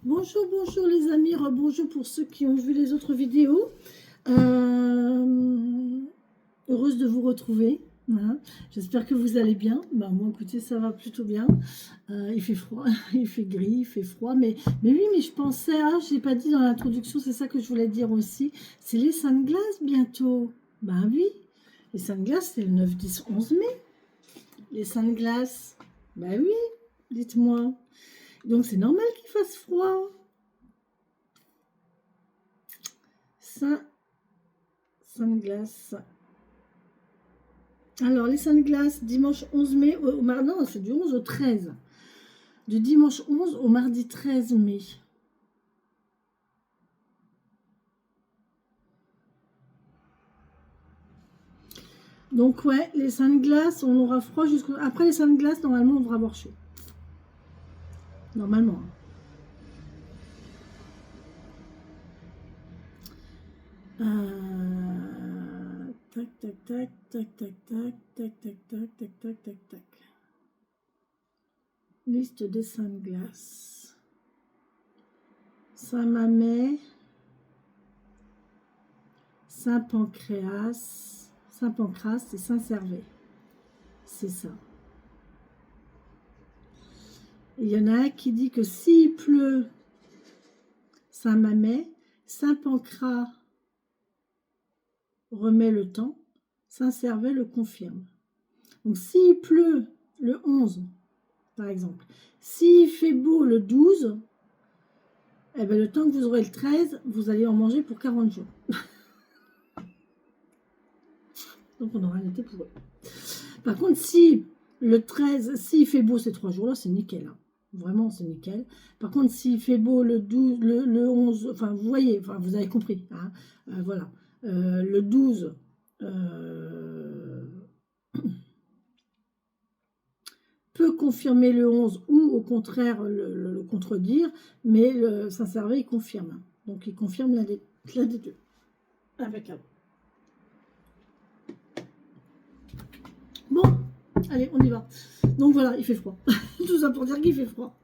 Bonjour, bonjour les amis, bonjour pour ceux qui ont vu les autres vidéos. Heureuse de vous retrouver. Hein. J'espère que vous allez bien. Moi, écoutez, ça va plutôt bien. Il fait froid, il fait gris, il fait froid. Mais oui, mais je pensais, je n'ai pas dit dans l'introduction, c'est ça que je voulais dire aussi. C'est les Saintes Glaces bientôt. Ben oui, les Saintes Glaces, c'est le 9, 10, 11 mai. Les Saintes Glaces. Ben oui, dites-moi. Donc c'est normal qu'il fasse froid. Sainte Glace. Alors, les Saintes Glaces, dimanche 11 mai, non, c'est du 11 au 13. Du dimanche 11 au mardi 13 mai. Donc, ouais, les Saintes Glaces, on aura froid jusqu'au... Après les Saintes Glaces, normalement, on devra avoir chaud. Normalement. Tac, tac, tac, tac, tac, tac, tac, tac, tac, tac, tac, tac, tac. Liste des Saintes Glaces. Saint-Mamet, Saint-Pancras et Saint-Servais. C'est ça. Il y en a un qui dit que s'il pleut, Saint-Mamet, Saint-Pancras remet le temps, Saint-Servais le confirme. Donc s'il pleut le 11, par exemple, s'il fait beau le 12, eh bien, le temps que vous aurez le 13, vous allez en manger pour 40 jours. Donc on aura un été pour eux. Par contre, si le 13, s'il fait beau ces 3 jours-là, c'est nickel. Hein. Vraiment, c'est nickel. Par contre, s'il fait beau le 12, le 11, enfin, vous voyez, enfin, vous avez compris. Hein, voilà. Le 12 peut confirmer le 11 ou au contraire le contredire, mais le Saint-Servais, il confirme. Donc, il confirme l'un des deux. Impeccable. Bon, allez, on y va. Donc voilà, il fait froid. Tout ça pour dire qu'il fait froid.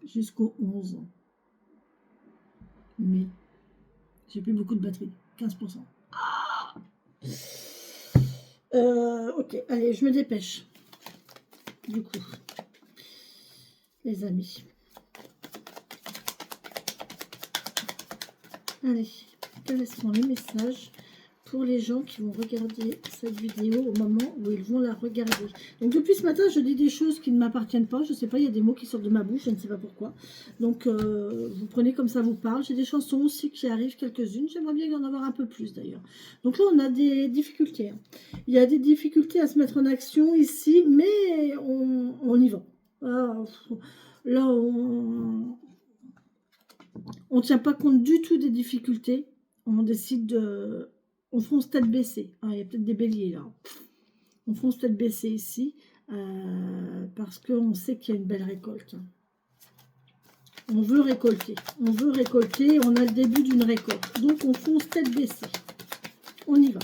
Jusqu'au 11 mai. J'ai plus beaucoup de batterie. 15%. Ok, allez, je me dépêche. Du coup, les amis. Allez, quels sont les messages pour les gens qui vont regarder cette vidéo au moment où ils vont la regarder. Donc depuis ce matin, je dis des choses qui ne m'appartiennent pas. Je ne sais pas, il y a des mots qui sortent de ma bouche, je ne sais pas pourquoi. Donc vous prenez comme ça vous parle. J'ai des chansons aussi qui arrivent, quelques-unes. J'aimerais bien y en avoir un peu plus d'ailleurs. Donc là, on a des difficultés. Hein. Il y a des difficultés à se mettre en action ici, mais on y va. Là, on ne tient pas compte du tout des difficultés. On décide de... On fonce tête baissée. Ah, il y a peut-être des béliers là. On fonce tête baissée ici parce qu'on sait qu'il y a une belle récolte. On veut récolter. On veut récolter. On a le début d'une récolte. Donc on fonce tête baissée. On y va.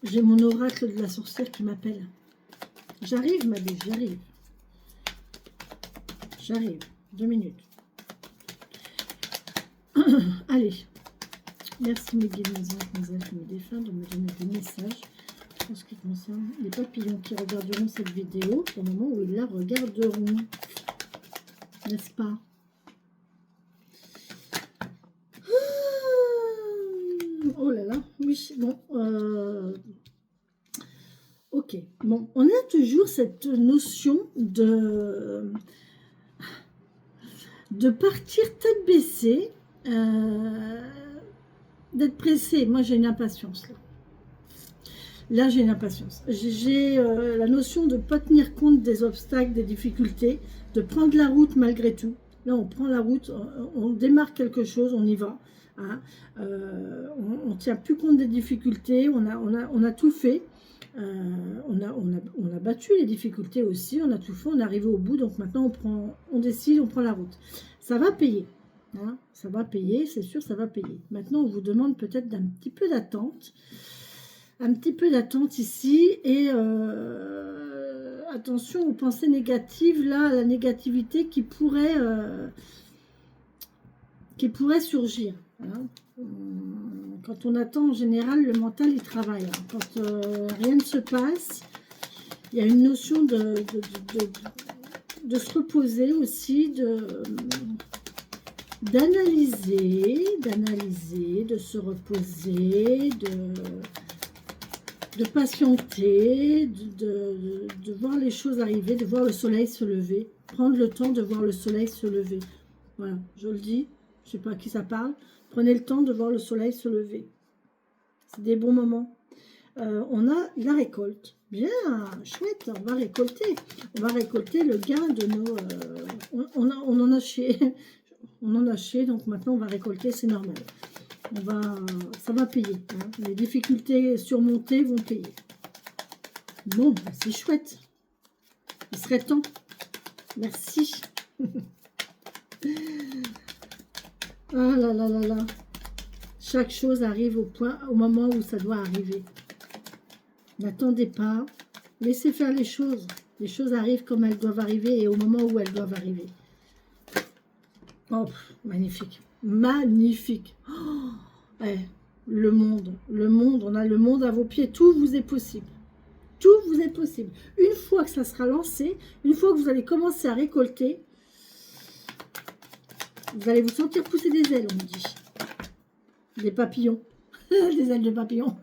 J'ai mon oracle de la sorcière qui m'appelle. J'arrive, ma biche, j'arrive. J'arrive. 2 minutes. Allez. Merci mes guides, mes anges, mes elfes, mes défunts de me donner des messages en ce qui concerne les papillons qui regarderont cette vidéo au moment où ils la regarderont. N'est-ce pas? Oh là là, oui, bon. Ok, bon, on a toujours cette notion de partir tête baissée, d'être pressé. Moi, j'ai une impatience là. Là, j'ai une impatience. J'ai la notion de ne pas tenir compte des obstacles, des difficultés, de prendre la route malgré tout. Là, on prend la route, on démarre quelque chose, on y va. Hein. On ne tient plus compte des difficultés, on a tout fait. On a battu les difficultés aussi, on a tout fait, on est arrivé au bout. Donc maintenant, on décide, on prend la route. Ça va payer. Hein. Ça va payer, c'est sûr, ça va payer. Maintenant, on vous demande peut-être d'un petit peu d'attente. Un petit peu d'attente ici et attention aux pensées négatives, là, à la négativité qui pourrait surgir. Hein. Quand on attend, en général, le mental, il travaille. Hein. Quand rien ne se passe, il y a une notion de se reposer aussi, d'analyser, de se reposer, de patienter, de voir les choses arriver, de voir le soleil se lever. Prendre le temps de voir le soleil se lever. Voilà, je le dis, je ne sais pas à qui ça parle. Prenez le temps de voir le soleil se lever. C'est des bons moments. On a la récolte. Bien, chouette, on va récolter. On va récolter le gain de nos... on en a chez... On en a chez, donc maintenant on va récolter, c'est normal. Ça va payer. Hein. Les difficultés surmontées vont payer. Bon, ben c'est chouette. Il serait temps. Merci. Ah là là là là. Chaque chose arrive au moment où ça doit arriver. N'attendez pas. Laissez faire les choses. Les choses arrivent comme elles doivent arriver et au moment où elles doivent arriver. Oh, magnifique. Magnifique. Oh, ouais, le monde, on a le monde à vos pieds. Tout vous est possible. Tout vous est possible. Une fois que ça sera lancé, une fois que vous allez commencer à récolter, vous allez vous sentir pousser des ailes, on me dit. Des papillons. Des ailes de papillons.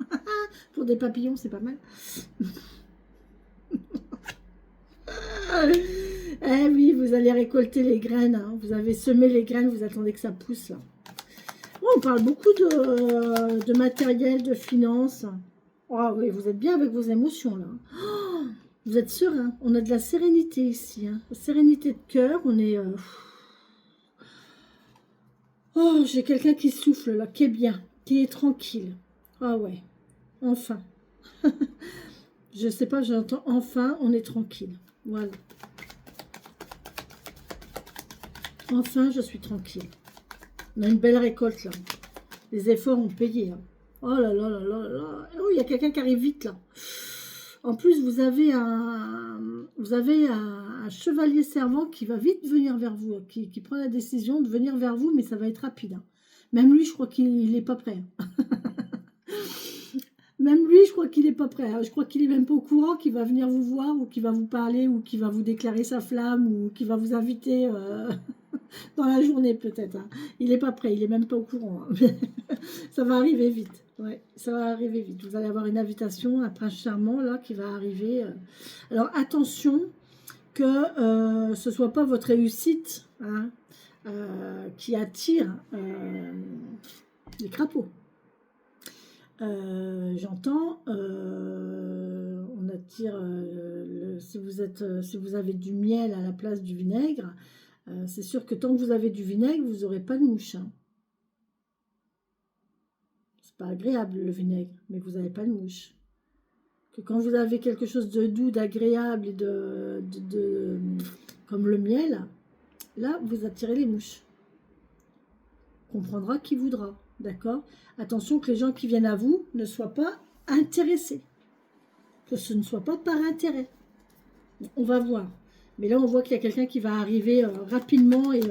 Pour des papillons, c'est pas mal. Eh oui, vous allez récolter les graines. Hein. Vous avez semé les graines, vous attendez que ça pousse. Là. Oh, on parle beaucoup de matériel, de finances. Oh oui, vous êtes bien avec vos émotions là. Oh, vous êtes serein. On a de la sérénité ici. Hein. Sérénité de cœur. On est... Oh, j'ai quelqu'un qui souffle là, qui est bien, qui est tranquille. Ah ouais, enfin. Je sais pas, j'entends enfin, on est tranquille. Voilà. Enfin, je suis tranquille. On a une belle récolte là. Les efforts ont payé. Hein. Oh là là là là là. Oh, il y a quelqu'un qui arrive vite là. En plus, vous avez un chevalier servant qui va vite venir vers vous, qui prend la décision de venir vers vous, mais ça va être rapide. Hein. Même lui, je crois qu'il n'est pas prêt. Hein. Même lui, je crois qu'il n'est pas prêt. Hein. Je crois qu'il n'est même pas au courant qu'il va venir vous voir, ou qu'il va vous parler, ou qu'il va vous déclarer sa flamme, ou qu'il va vous inviter dans la journée peut-être. Hein. Il n'est pas prêt, il n'est même pas au courant. Hein. Ça va arriver vite. Ouais, ça va arriver vite. Vous allez avoir une invitation, un prince charmant là qui va arriver. Alors attention que ce ne soit pas votre réussite hein, qui attire les crapauds. J'entends, on attire, si vous avez du miel à la place du vinaigre, c'est sûr que tant que vous avez du vinaigre, vous n'aurez pas de mouche. Hein. C'est pas agréable le vinaigre, mais vous n'avez pas de mouche. Que quand vous avez quelque chose de doux, d'agréable et comme le miel, là vous attirez les mouches. On comprendra qui voudra, d'accord? Attention que les gens qui viennent à vous ne soient pas intéressés, que ce ne soit pas par intérêt. On va voir. Mais là on voit qu'il y a quelqu'un qui va arriver rapidement et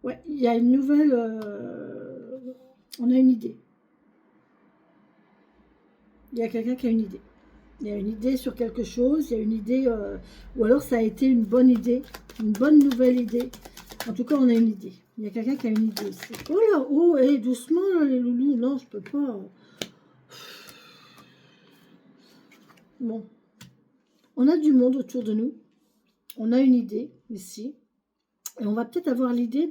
ouais, il y a une nouvelle. On a une idée. Il y a quelqu'un qui a une idée. Il y a une idée sur quelque chose, il y a une idée, ou alors ça a été une bonne idée, une bonne nouvelle idée. En tout cas, on a une idée. Il y a quelqu'un qui a une idée ici. Oh là, oh, hey, doucement là, les loulous. Non, je peux pas. Bon. On a du monde autour de nous. On a une idée ici. Et on va peut-être avoir l'idée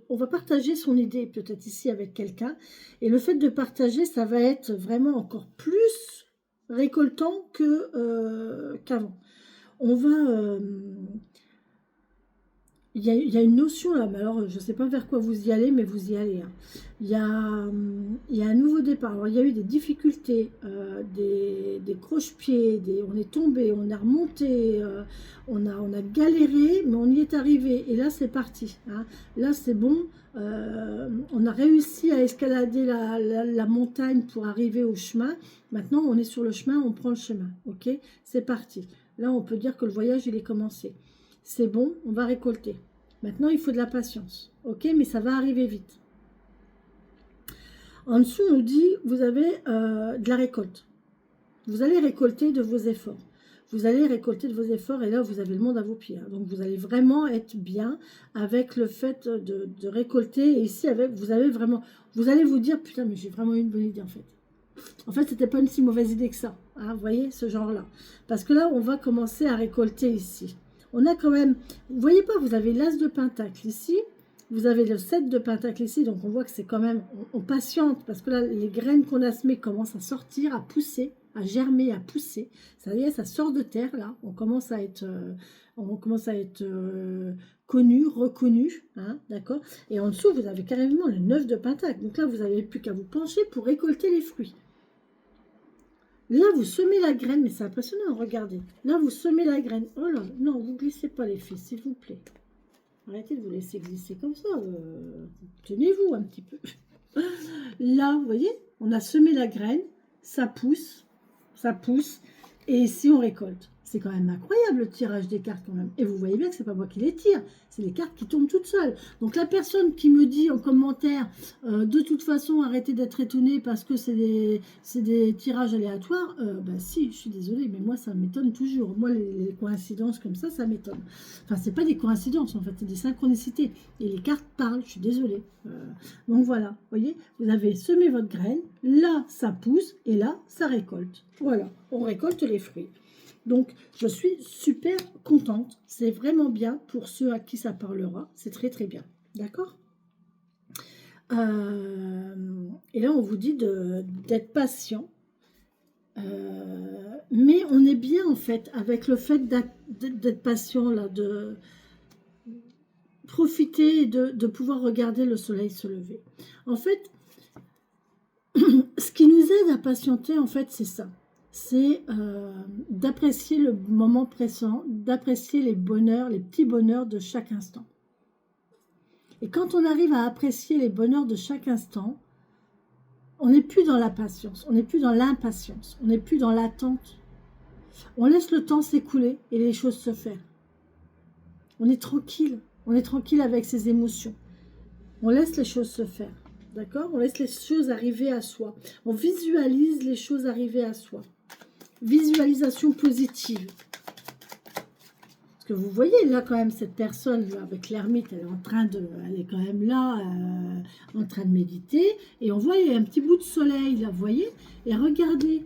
on va partager son idée peut-être ici avec quelqu'un. Et le fait de partager, ça va être vraiment encore plus récoltant qu'avant. On va... il y a une notion là, mais alors je ne sais pas vers quoi vous y allez, mais vous y allez, hein. Il y a un nouveau départ. Alors il y a eu des difficultés, des croche-pieds, on est tombé, on est remonté, on a galéré, mais on y est arrivé. Et là c'est parti, hein. Là c'est bon, on a réussi à escalader la montagne pour arriver au chemin. Maintenant on est sur le chemin, on prend le chemin, ok? C'est parti. Là on peut dire que le voyage il est commencé. C'est bon, on va récolter. Maintenant, il faut de la patience. Ok, mais ça va arriver vite. En dessous, on nous dit, vous avez de la récolte. Vous allez récolter de vos efforts. Vous allez récolter de vos efforts et là, vous avez le monde à vos pieds, hein. Donc, vous allez vraiment être bien avec le fait de récolter. Et ici, vous allez vous dire, putain, mais j'ai vraiment eu une bonne idée en fait. En fait, c'était pas une si mauvaise idée que ça, hein, vous voyez, ce genre-là. Parce que là, on va commencer à récolter ici. On a quand même, vous voyez pas, vous avez l'as de pentacle ici, vous avez le 7 de pentacle ici, donc on voit que c'est quand même, on patiente, parce que là, les graines qu'on a semées commencent à sortir, à pousser, à germer, à pousser. Ça y est, ça sort de terre, là, on commence à être connu, reconnu, hein, d'accord. Et en dessous, vous avez carrément le 9 de pentacle, donc là, vous n'avez plus qu'à vous pencher pour récolter les fruits. Là, vous semez la graine, mais c'est impressionnant, regardez. Là, vous semez la graine. Oh là, non, vous glissez pas les filles, s'il vous plaît. Arrêtez de vous laisser glisser comme ça. Tenez-vous un petit peu. Là, vous voyez, on a semé la graine, ça pousse, et ici, on récolte. C'est quand même incroyable le tirage des cartes quand même. Et vous voyez bien que c'est pas moi qui les tire, c'est les cartes qui tombent toutes seules. Donc la personne qui me dit en commentaire, de toute façon, arrêtez d'être étonné parce que c'est des tirages aléatoires, bah si, je suis désolée, mais moi ça m'étonne toujours. Moi les coïncidences comme ça m'étonne. Enfin, c'est pas des coïncidences en fait, c'est des synchronicités. Et les cartes parlent, je suis désolée. Donc voilà, vous voyez, vous avez semé votre graine, là ça pousse et là ça récolte. Voilà, on récolte les fruits. Donc, je suis super contente. C'est vraiment bien pour ceux à qui ça parlera. C'est très, très bien. D'accord. Et là, on vous dit d'être patient. Mais on est bien, en fait, avec le fait d'être patient, là, de profiter et de pouvoir regarder le soleil se lever. En fait, ce qui nous aide à patienter, en fait, c'est ça. C'est d'apprécier le moment présent, d'apprécier les bonheurs, les petits bonheurs de chaque instant. Et quand on arrive à apprécier les bonheurs de chaque instant, on n'est plus dans la patience, on n'est plus dans l'impatience, on n'est plus dans l'attente. On laisse le temps s'écouler et les choses se faire. On est tranquille avec ses émotions. On laisse les choses se faire, d'accord? On laisse les choses arriver à soi. On visualise les choses arriver à soi. Visualisation positive. Parce que vous voyez là quand même cette personne là, avec l'ermite, elle est quand même là en train de méditer. Et on voit il y a un petit bout de soleil là, vous voyez. Et regardez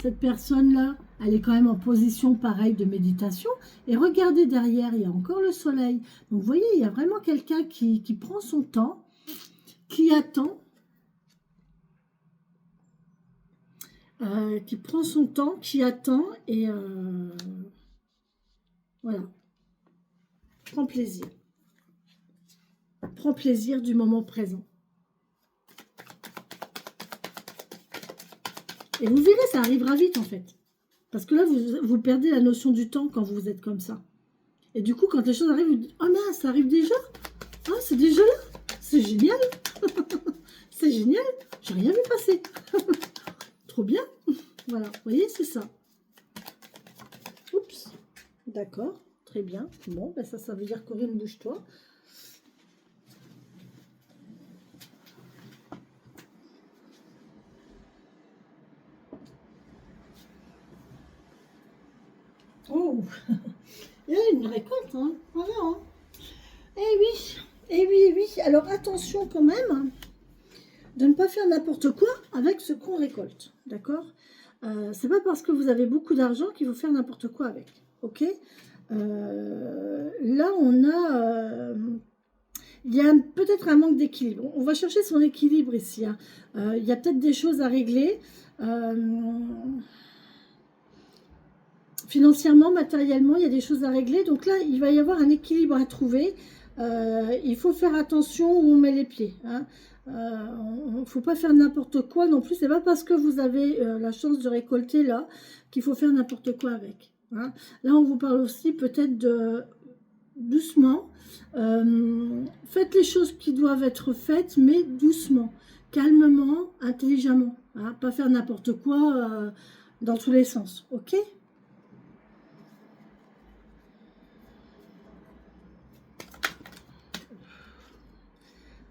cette personne là, elle est quand même en position pareille de méditation. Et regardez derrière, il y a encore le soleil. Donc vous voyez, il y a vraiment quelqu'un qui prend son temps, qui attend. Qui prend son temps, qui attend et voilà, prend plaisir. Prend plaisir du moment présent. Et vous verrez, ça arrivera vite en fait. Parce que là, vous perdez la notion du temps quand vous êtes comme ça. Et du coup, quand les choses arrivent, vous dites, oh mince, ça arrive déjà? Ah, c'est déjà là? C'est génial. C'est génial. J'ai rien vu passer. Trop bien. Voilà, vous voyez, c'est ça. Oups. D'accord, très bien. Bon, ben ça veut dire Corinne, bouge-toi. Oh, il y a une récolte, hein. Voilà. Hein. Eh oui, eh oui, eh oui. Alors attention quand même de ne pas faire n'importe quoi avec ce qu'on récolte, d'accord? C'est pas parce que vous avez beaucoup d'argent qu'il faut faire n'importe quoi avec, ok? Là, on a... il y a peut-être un manque d'équilibre. On va chercher son équilibre ici. Hein. Il y a peut-être des choses à régler. Financièrement, matériellement, il y a des choses à régler. Donc là, il va y avoir un équilibre à trouver. Il faut faire attention où on met les pieds. Hein. Il ne faut pas faire n'importe quoi non plus. C'est pas parce que vous avez la chance de récolter là qu'il faut faire n'importe quoi avec. Hein. Là, on vous parle aussi peut-être de doucement. Faites les choses qui doivent être faites, mais doucement, calmement, intelligemment. Hein. Pas faire n'importe quoi dans tous les sens. Ok ?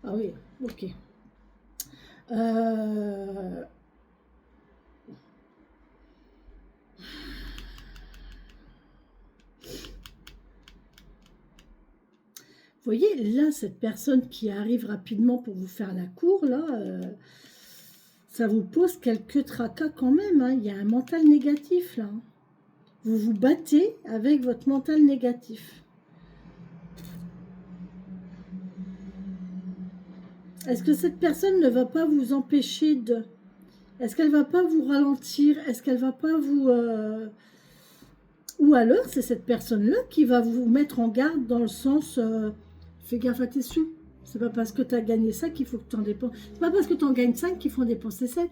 Ah oui, ok. Euh, Vous voyez, là, cette personne qui arrive rapidement pour vous faire la cour, là, ça vous pose quelques tracas quand même. Hein. Il y a un mental négatif, là. Vous vous battez avec votre mental négatif. Est-ce que cette personne ne va pas vous empêcher de... Est-ce qu'elle va pas vous ralentir? Est-ce qu'elle va pas vous... Ou alors, c'est cette personne-là qui va vous mettre en garde dans le sens... fais gaffe à tes sous. C'est pas parce que tu as gagné ça qu'il faut que tu en dépenses. C'est pas parce que tu en gagnes 5 qu'il faut en dépenser 7. Vous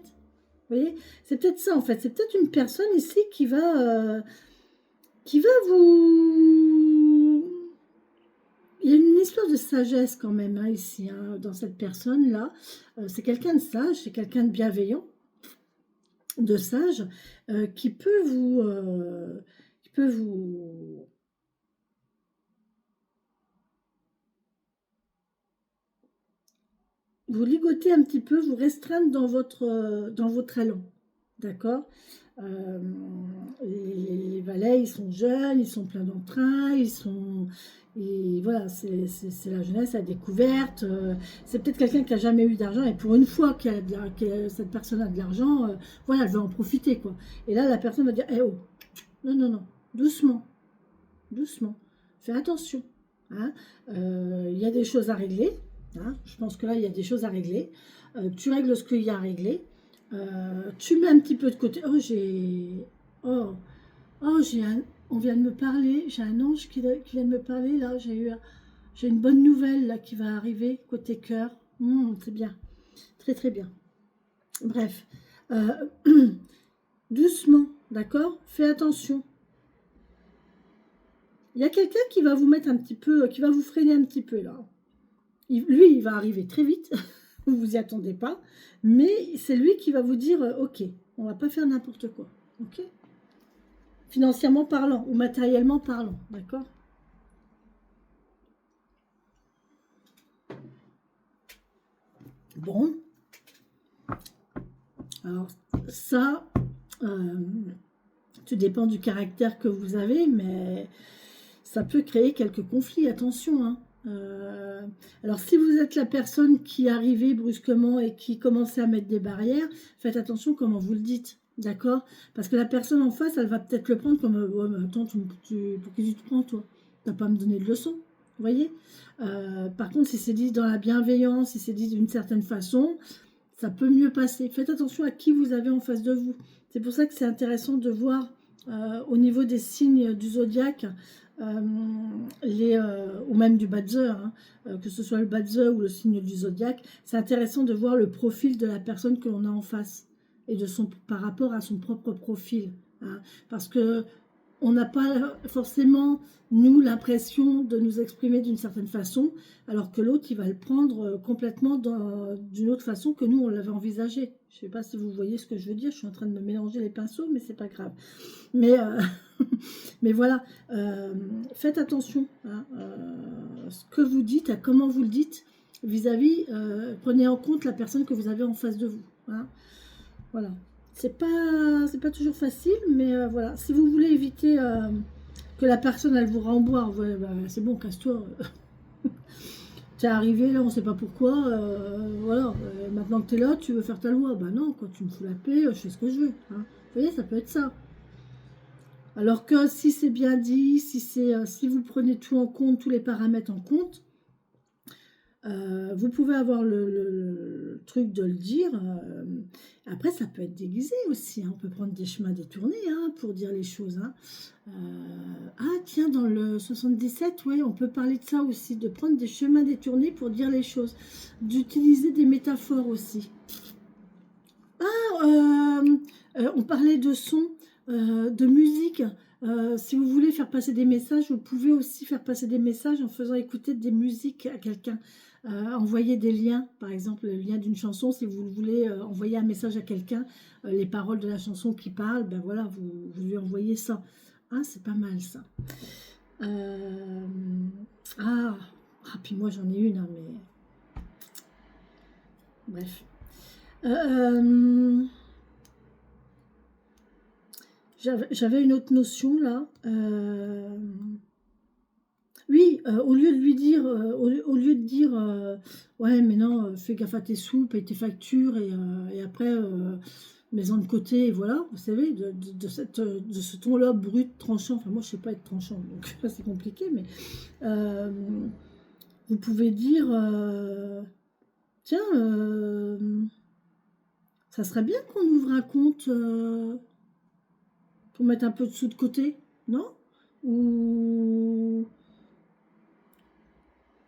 voyez? C'est peut-être ça, en fait. C'est peut-être une personne ici qui va vous... Il y a une histoire de sagesse quand même, hein, ici, hein, dans cette personne-là. C'est quelqu'un de sage, c'est quelqu'un de bienveillant, de sage, qui peut vous... vous ligoter un petit peu, vous restreindre dans votre élan. D'accord. Les valets, ils sont jeunes, ils sont pleins d'entrain, et voilà, c'est la jeunesse, la découverte. C'est peut-être quelqu'un qui a jamais eu d'argent, et pour une fois cette personne a de l'argent, voilà, elle veut en profiter, quoi. Et là, la personne va dire, eh oh, non, non, non, doucement, doucement, fais attention. Hein. Il y a des choses à régler. Hein. Je pense que là, il y a des choses à régler. Tu règles ce qu'il y a à régler. Tu mets un petit peu de côté. Oh, j'ai un... On vient de me parler. J'ai un ange qui vient de me parler. Là, j'ai une bonne nouvelle là qui va arriver côté cœur. C'est bien. Très, très bien. Bref. Doucement, d'accord? Fais attention. Il y a quelqu'un qui va vous mettre un petit peu, qui va vous freiner un petit peu là. Lui, il va arriver très vite. Vous vous y attendez pas. Mais c'est lui qui va vous dire, ok, on va pas faire n'importe quoi. Ok? Financièrement parlant ou matériellement parlant. D'accord? Bon. Alors, ça, tout dépend du caractère que vous avez, mais ça peut créer quelques conflits. Attention, hein. Alors, si vous êtes la personne qui arrivait brusquement et qui commençait à mettre des barrières, faites attention comment vous le dites, d'accord? Parce que la personne en face, elle va peut-être le prendre comme ouais, mais attends, pour qui tu te prends, toi? Tu n'as pas à me donner de leçons, vous voyez? Par contre, si c'est dit dans la bienveillance, si c'est dit d'une certaine façon, ça peut mieux passer. Faites attention à qui vous avez en face de vous. C'est pour ça que c'est intéressant de voir au niveau des signes du zodiaque, ou même du Badger, hein, que ce soit le Badger ou le signe du zodiaque, c'est intéressant de voir le profil de la personne que l'on a en face et par rapport à son propre profil. Hein, parce que on n'a pas forcément, nous, l'impression de nous exprimer d'une certaine façon, alors que l'autre, il va le prendre complètement d'une autre façon que nous, on l'avait envisagé. Je ne sais pas si vous voyez ce que je veux dire, je suis en train de me mélanger les pinceaux, mais c'est pas grave. Mais, mais voilà, faites attention hein, à ce que vous dites, à comment vous le dites, vis-à-vis, prenez en compte la personne que vous avez en face de vous. Hein. Voilà. C'est pas toujours facile, mais voilà. Si vous voulez éviter que la personne, elle vous renvoie, ouais, bah, c'est bon, casse-toi. T'es arrivé là, on sait pas pourquoi. Voilà. Maintenant que t'es là, tu veux faire ta loi. Bah non, quand tu me fous la paix, je fais ce que je veux. Hein. Vous voyez, ça peut être ça. Alors que si c'est bien dit, si vous prenez tout en compte, tous les paramètres en compte, Vous pouvez avoir le truc de le dire. Après, ça peut être déguisé aussi, hein. On peut prendre des chemins détournés, hein, pour dire les choses, hein. Ah, tiens, dans le 77, ouais, on peut parler de ça aussi, de prendre des chemins détournés pour dire les choses, d'utiliser des métaphores aussi. On parlait de son, de musique. Si vous voulez faire passer des messages, vous pouvez aussi faire passer des messages en faisant écouter des musiques à quelqu'un. Envoyer des liens, par exemple le lien d'une chanson, si vous voulez envoyer un message à quelqu'un, les paroles de la chanson qui parle, ben voilà, vous lui envoyez ça. Ah, c'est pas mal ça. Euh, ah, puis moi j'en ai une, hein, mais bref. Euh, J'avais une autre notion là. Oui, au lieu de lui dire, au lieu de dire, ouais, mais non, fais gaffe à tes sous, paye tes factures et après, mets-en de côté, et voilà, vous savez, de ce ton-là brut, tranchant. Enfin, moi, je sais pas être tranchant, donc c'est compliqué, mais euh, vous pouvez dire, tiens, ça serait bien qu'on ouvre un compte. Pour mettre un peu de sous de côté, non? Ou,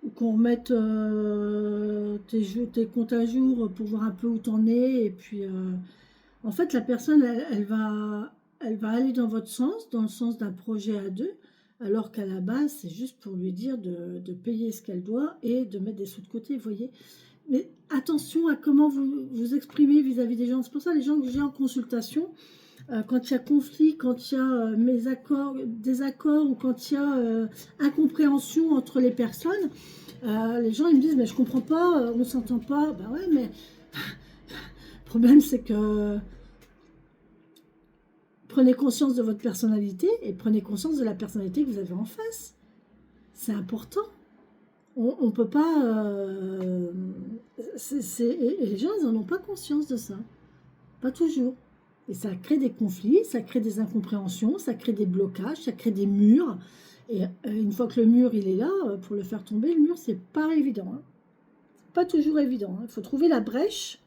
ou qu'on remette tes comptes à jour pour voir un peu où t'en es. Et puis, en fait, la personne, elle va aller dans votre sens, dans le sens d'un projet à deux, alors qu'à la base, c'est juste pour lui dire de payer ce qu'elle doit et de mettre des sous de côté, vous voyez. Mais attention à comment vous vous exprimez vis-à-vis des gens. C'est pour ça les gens que j'ai en consultation, quand il y a conflit, quand il y a désaccord ou quand il y a incompréhension entre les personnes, les gens ils me disent mais je comprends pas, on s'entend pas. Ben ouais, mais le problème c'est que prenez conscience de votre personnalité et prenez conscience de la personnalité que vous avez en face. C'est important. On ne peut pas. Et les gens ils n'en ont pas conscience de ça. Pas toujours. Et ça crée des conflits, ça crée des incompréhensions, ça crée des blocages, ça crée des murs. Et une fois que le mur il est là, pour le faire tomber, le mur, c'est pas évident, hein. Pas toujours évident, hein. Il faut trouver la brèche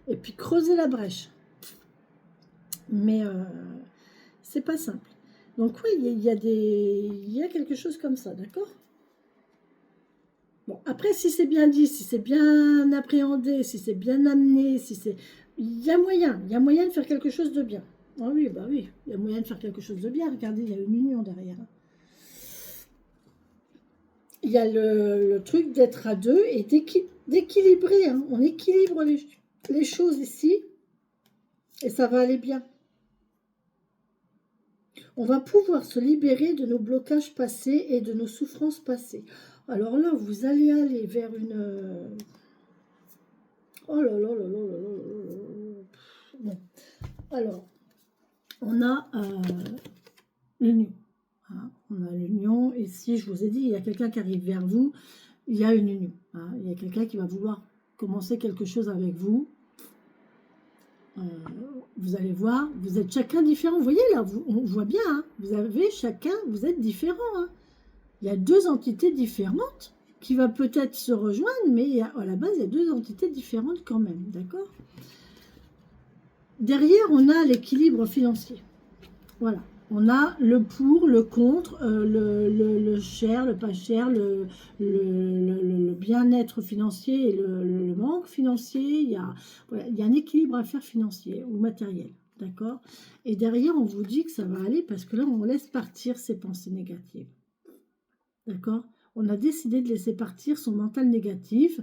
et puis creuser la brèche. Mais c'est pas simple. Donc oui, il y a quelque chose comme ça, d'accord? Bon, après, si c'est bien dit, si c'est bien appréhendé, si c'est bien amené, si c'est... il y a moyen de faire quelque chose de bien. Ah oui, bah oui, il y a moyen de faire quelque chose de bien. Regardez, il y a une union derrière. Il y a le truc d'être à deux et d'équilibrer, hein. On équilibre les choses ici et ça va aller bien. On va pouvoir se libérer de nos blocages passés et de nos souffrances passées. Alors là, vous allez aller vers une... Oh là là là là là là là là. Bon. Alors, on a l'union. Hein. On a l'union. Et si je vous ai dit, il y a quelqu'un qui arrive vers vous, il y a une union. Hein. Il y a quelqu'un qui va vouloir commencer quelque chose avec vous. Vous allez voir, vous êtes chacun différent. Vous voyez là, on voit bien, hein, vous avez chacun, vous êtes différents. Hein. Il y a deux entités différentes qui va peut-être se rejoindre, mais à la base, il y a deux entités différentes quand même, d'accord? Derrière, on a l'équilibre financier. Voilà. On a le pour, le contre, le cher, le pas cher, le bien-être financier et le manque financier. Voilà, il y a un équilibre à faire financier ou matériel. D'accord? Et derrière, on vous dit que ça va aller parce que là, on laisse partir ces pensées négatives. D'accord? On a décidé de laisser partir son mental négatif.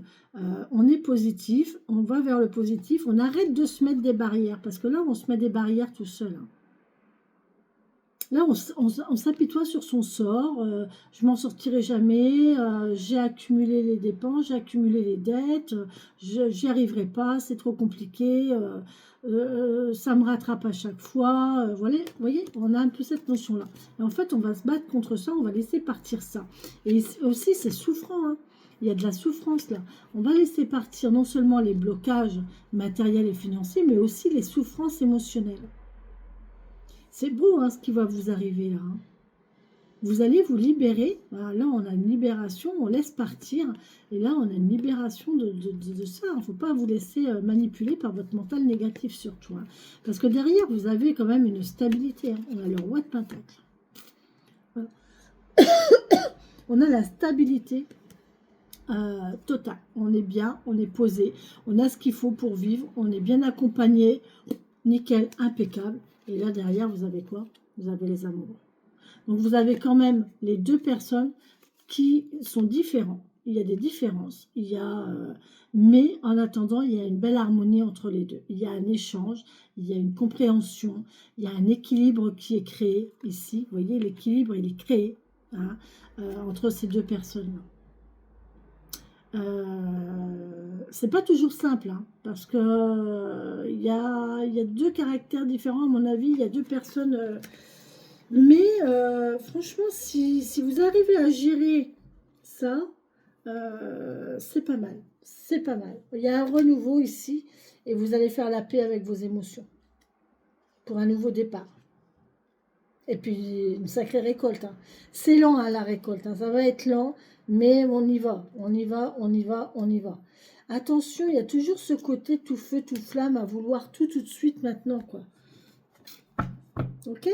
On est positif, on va vers le positif. On arrête de se mettre des barrières parce que là, on se met des barrières tout seul. Hein. Là, on s'apitoie sur son sort. Je m'en sortirai jamais. J'ai accumulé les dépenses, j'ai accumulé les dettes. J'y arriverai pas, c'est trop compliqué. Ça me rattrape à chaque fois. Voilà, vous voyez, on a un peu cette notion-là. Et en fait, on va se battre contre ça, on va laisser partir ça. Et aussi, c'est souffrant. Hein. Il y a de la souffrance là. On va laisser partir non seulement les blocages matériels et financiers, mais aussi les souffrances émotionnelles. C'est beau hein, ce qui va vous arriver là. Hein. vous allez vous libérer. Voilà, là, on a une libération, on laisse partir. Et là, on a une libération de ça. Il ne faut pas vous laisser manipuler par votre mental négatif surtout. Hein. Parce que derrière, vous avez quand même une stabilité. Hein. On a le roi de Pentacle. Voilà. On a la stabilité totale. On est bien, on est posé. On a ce qu'il faut pour vivre. On est bien accompagné. Nickel, impeccable. Et là, derrière, vous avez quoi? Vous avez les amoureux. Donc, vous avez quand même les deux personnes qui sont différents. Il y a des différences. Mais en attendant, il y a une belle harmonie entre les deux. Il y a un échange, il y a une compréhension, il y a un équilibre qui est créé ici. Vous voyez, l'équilibre, il est créé hein, entre ces deux personnes-là. C'est pas toujours simple, hein, parce que il y a deux caractères différents, à mon avis. Il y a deux personnes... mais franchement, si vous arrivez à gérer ça, c'est pas mal. C'est pas mal. Il y a un renouveau ici et vous allez faire la paix avec vos émotions pour un nouveau départ. Et puis une sacrée récolte. Hein. C'est lent hein, la récolte. Hein. Ça va être lent, mais on y va. On y va, on y va, on y va. Attention, il y a toujours ce côté tout feu, tout flamme à vouloir tout de suite maintenant. Quoi. Ok?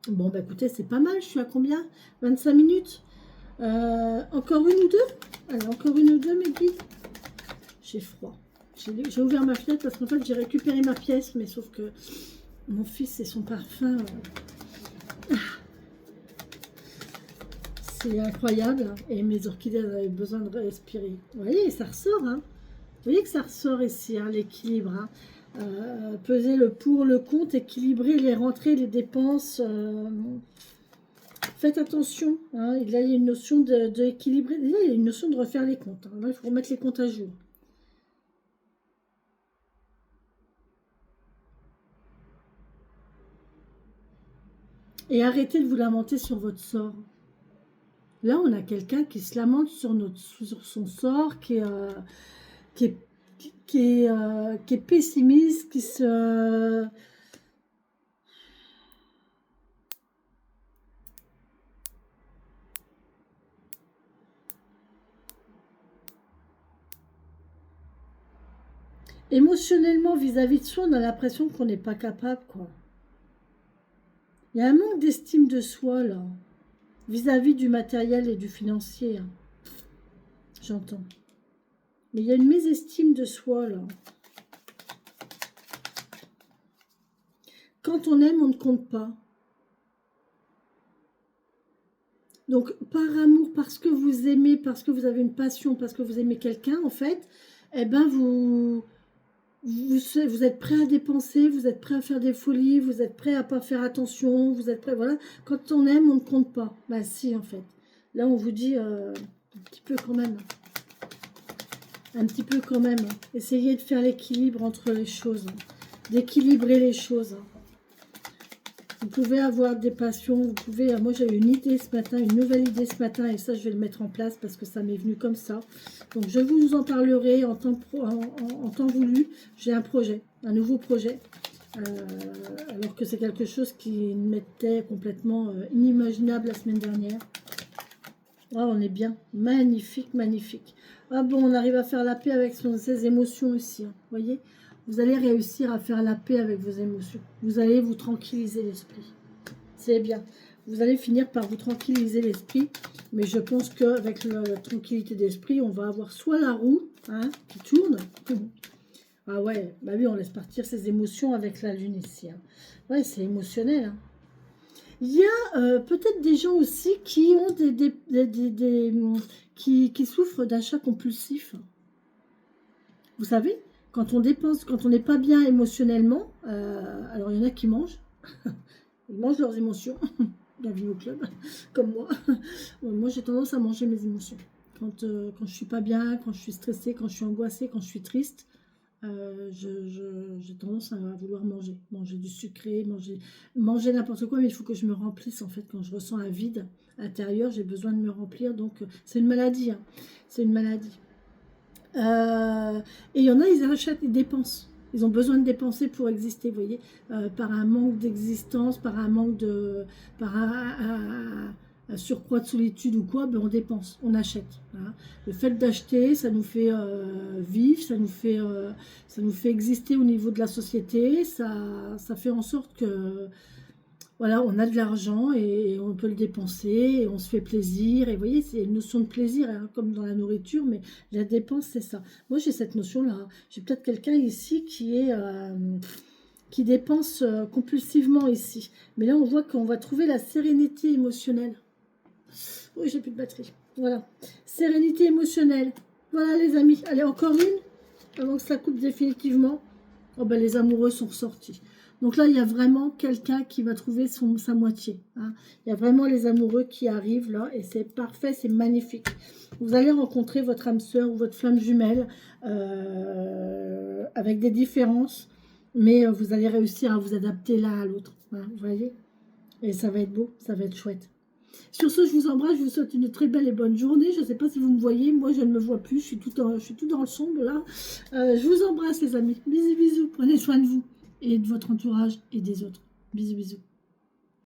Bon, bah écoutez, c'est pas mal. Je suis à combien? 25 minutes. Encore une ou deux? Allez, encore une ou deux, mes guides. J'ai froid. J'ai ouvert ma fenêtre parce qu'en fait, j'ai récupéré ma pièce, mais sauf que mon fils et son parfum, c'est incroyable. Et mes orchidées avaient besoin de respirer. Vous voyez, ça ressort. Hein. Vous voyez que ça ressort ici, hein, l'équilibre. Hein. Peser le pour, le contre, équilibrer les rentrées, les dépenses. Faites attention, hein, il y a une notion d'équilibrer, il y a une notion de refaire les comptes. Hein. Là, il faut remettre les comptes à jour. Et arrêtez de vous lamenter sur votre sort. Là, on a quelqu'un qui se lamente sur son sort, qui est pessimiste, qui se... Émotionnellement, vis-à-vis de soi, on a l'impression qu'on n'est pas capable, quoi. Il y a un manque d'estime de soi, là, vis-à-vis du matériel et du financier. Hein. J'entends. Mais il y a une mésestime de soi, là. Quand on aime, on ne compte pas. Donc, par amour, parce que vous aimez, parce que vous avez une passion, parce que vous aimez quelqu'un, en fait, eh ben, vous êtes prêt à dépenser, vous êtes prêt à faire des folies, vous êtes prêt à pas faire attention, vous êtes prêt, voilà. Quand on aime, on ne compte pas. Bah si, en fait. Là, on vous dit un petit peu quand même. Un petit peu quand même. Essayez de faire l'équilibre entre les choses. D'équilibrer les choses. Vous pouvez avoir des passions, vous pouvez... Moi, j'ai eu une idée ce matin, une nouvelle idée ce matin, et ça, je vais le mettre en place parce que ça m'est venu comme ça. Donc, je vous en parlerai en temps voulu. J'ai un projet, un nouveau projet, alors que c'est quelque chose qui m'était complètement inimaginable la semaine dernière. Oh, on est bien. Magnifique, magnifique. Ah bon, on arrive à faire la paix avec ses émotions aussi, hein, vous voyez ? Vous allez réussir à faire la paix avec vos émotions. Vous allez vous tranquilliser l'esprit. C'est bien. Vous allez finir par vous tranquilliser l'esprit. Mais je pense qu'avec la tranquillité d'esprit, on va avoir soit la roue hein, qui tourne. Ah ouais, bah oui, on laisse partir ses émotions avec la lune ici. Hein. Ouais, c'est émotionnel. Hein. Il y a peut-être des gens aussi qui ont qui souffrent d'achats compulsifs. Vous savez, quand on dépense, quand on n'est pas bien émotionnellement, alors il y en a qui mangent, ils mangent leurs émotions, bienvenue au club, comme moi. Moi j'ai tendance à manger mes émotions. Quand je suis pas bien, quand je suis stressée, quand je suis angoissée, quand je suis triste, j'ai tendance à vouloir manger du sucré, manger n'importe quoi, mais il faut que je me remplisse en fait. Quand je ressens un vide intérieur, j'ai besoin de me remplir, donc c'est une maladie, hein. C'est une maladie. Et il y en a, ils achètent, ils dépensent. Ils ont besoin de dépenser pour exister, vous voyez, par un manque d'existence, par un manque de... par un surcroît de solitude ou quoi, ben on dépense, on achète. Voilà. Le fait d'acheter, ça nous fait vivre, ça nous fait exister au niveau de la société, ça fait en sorte que... Voilà, on a de l'argent et on peut le dépenser et on se fait plaisir. Et vous voyez, c'est une notion de plaisir, hein, comme dans la nourriture, mais la dépense, c'est ça. Moi, j'ai cette notion-là. Hein. J'ai peut-être quelqu'un ici qui dépense compulsivement ici. Mais là, on voit qu'on va trouver la sérénité émotionnelle. Oui, j'ai plus de batterie. Voilà. Sérénité émotionnelle. Voilà, les amis. Allez, encore une, avant que ça coupe définitivement. Oh ben, les amoureux sont ressortis. Donc là, il y a vraiment quelqu'un qui va trouver sa moitié. Hein. Il y a vraiment les amoureux qui arrivent là et c'est parfait, c'est magnifique. Vous allez rencontrer votre âme sœur ou votre flamme jumelle avec des différences, mais vous allez réussir à vous adapter l'un à l'autre. Hein, vous voyez? Et ça va être beau, ça va être chouette. Sur ce, je vous embrasse, je vous souhaite une très belle et bonne journée. Je ne sais pas si vous me voyez, moi je ne me vois plus, je suis tout dans le sombre là. Je vous embrasse les amis, bisous bisous, prenez soin de vous et de votre entourage et des autres. Bisous bisous.